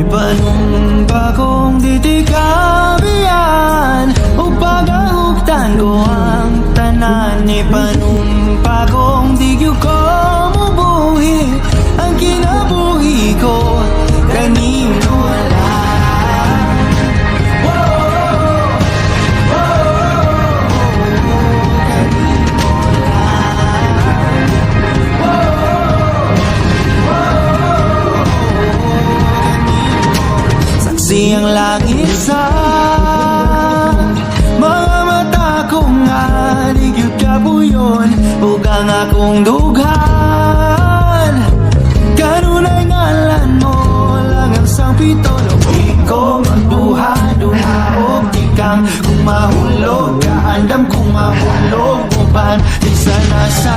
Ipanumpa kong titikabihan o pagahugtan ko ang tanan. Ipanumpa kong di ko mubuhi ang kinabuhi ko kanino lang. Saksi ang langit sa mga mata ko nga di gyud kabuyon ug ang akong dughan kanunay ngalan mo lang ang sangpito. Lubi ko magbuhat og tikang kung mahulog ka andam kung mahulog uban di sana sa